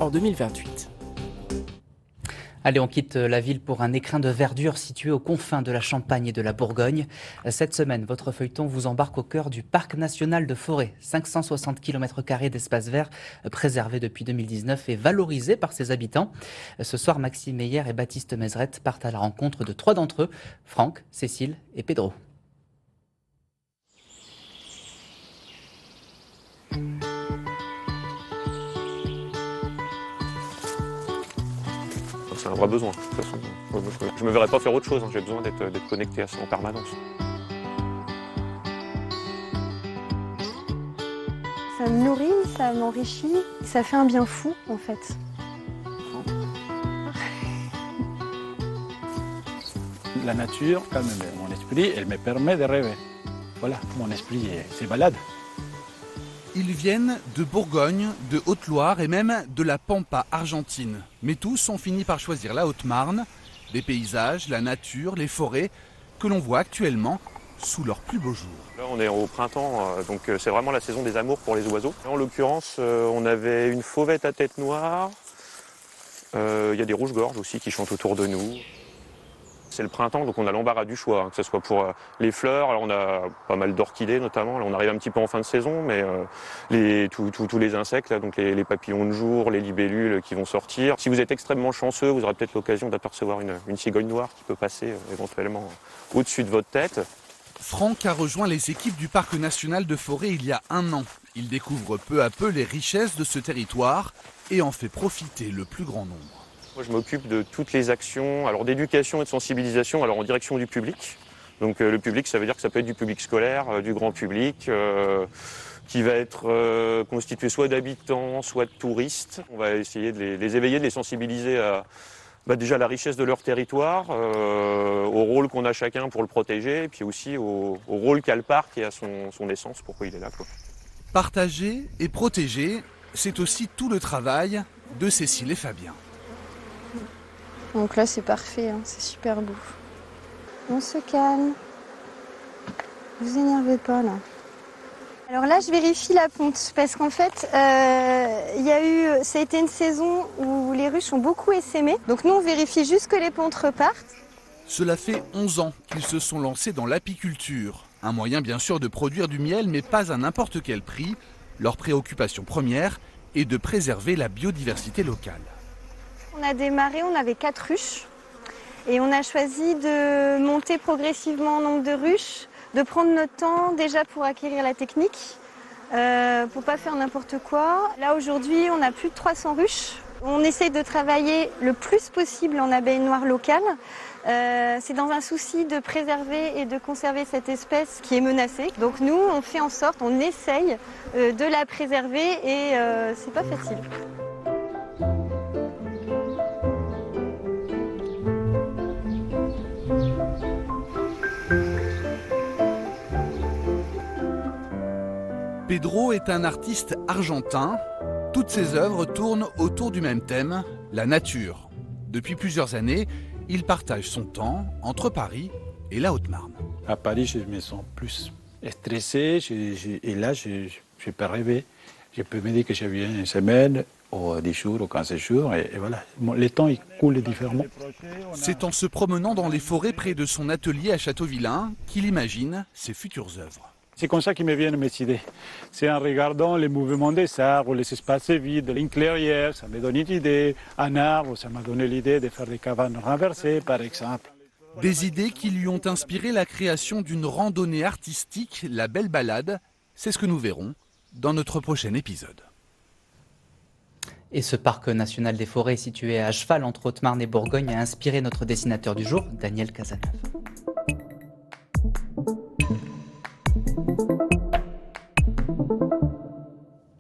en 2028. Allez, on quitte la ville pour un écrin de verdure situé aux confins de la Champagne et de la Bourgogne. Cette semaine, votre feuilleton vous embarque au cœur du Parc national de Forêt. 560 km² d'espace vert préservé depuis 2019 et valorisé par ses habitants. Ce soir, Maxime Meyer et Baptiste Mézeret partent à la rencontre de 3 d'entre eux, Franck, Cécile et Pedro. C'est un vrai besoin, de toute façon. Je ne me verrais pas faire autre chose, j'ai besoin d'être connecté à ça en permanence. Ça me nourrit, ça m'enrichit, ça fait un bien fou en fait. La nature calme mon esprit, elle me permet de rêver. Voilà, mon esprit se balade. Ils viennent de Bourgogne, de Haute-Loire et même de la Pampa argentine. Mais tous ont fini par choisir la Haute-Marne, des paysages, la nature, les forêts que l'on voit actuellement sous leurs plus beaux jours. Là on est au printemps, donc c'est vraiment la saison des amours pour les oiseaux. En l'occurrence, on avait une fauvette à tête noire, il y a des rouges-gorges aussi qui chantent autour de nous. C'est le printemps, donc on a l'embarras du choix, que ce soit pour les fleurs. Alors on a pas mal d'orchidées notamment, là on arrive un petit peu en fin de saison, mais tous les insectes, là, donc les papillons de jour, les libellules qui vont sortir. Si vous êtes extrêmement chanceux, vous aurez peut-être l'occasion d'apercevoir une cigogne noire qui peut passer éventuellement au-dessus de votre tête. Franck a rejoint les équipes du Parc national de Forêt il y a 1 an. Il découvre peu à peu les richesses de ce territoire et en fait profiter le plus grand nombre. Moi, je m'occupe de toutes les actions d'éducation et de sensibilisation en direction du public. Donc le public, ça veut dire que ça peut être du public scolaire, du grand public, qui va être constitué soit d'habitants, soit de touristes. On va essayer de les éveiller, de les sensibiliser à déjà la richesse de leur territoire, au rôle qu'on a chacun pour le protéger, et puis aussi au rôle qu'a le parc et à son essence, pourquoi il est là, quoi. Partager et protéger, c'est aussi tout le travail de Cécile et Fabien. Donc là c'est parfait, hein, c'est super beau. On se calme. Vous énervez pas là. Alors là je vérifie la ponte parce qu'en fait ça a été une saison où les ruches ont beaucoup essaimé. Donc nous on vérifie juste que les pontes repartent. Cela fait 11 ans qu'ils se sont lancés dans l'apiculture. Un moyen bien sûr de produire du miel mais pas à n'importe quel prix. Leur préoccupation première est de préserver la biodiversité locale. On a démarré, on avait 4 ruches et on a choisi de monter progressivement en nombre de ruches, de prendre notre temps déjà pour acquérir la technique, pour pas faire n'importe quoi. Là aujourd'hui on a plus de 300 ruches. On essaye de travailler le plus possible en abeilles noires locales. C'est dans un souci de préserver et de conserver cette espèce qui est menacée. Donc nous on fait en sorte, on essaye de la préserver et c'est pas facile. Pedro est un artiste argentin. Toutes ses œuvres tournent autour du même thème, la nature. Depuis plusieurs années, il partage son temps entre Paris et la Haute-Marne. À Paris, je me sens plus stressé et là, je peux rêver. Je peux me dire que je viens une semaine, ou 10 jours, ou 15 jours, et voilà. Le temps, il coule différemment. C'est en se promenant dans les forêts près de son atelier à Châteauvillain qu'il imagine ses futures œuvres. C'est comme ça qu'ils me viennent mes idées. C'est en regardant les mouvements des arbres, les espaces vides, une clairière, ça me donne une idée. Un arbre, ça m'a donné l'idée de faire des cabanes renversées, par exemple. Des idées qui lui ont inspiré la création d'une randonnée artistique, la Belle Balade. C'est ce que nous verrons dans notre prochain épisode. Et ce parc national des forêts situé à cheval entre Haute-Marne et Bourgogne a inspiré notre dessinateur du jour, Daniel Cazenave.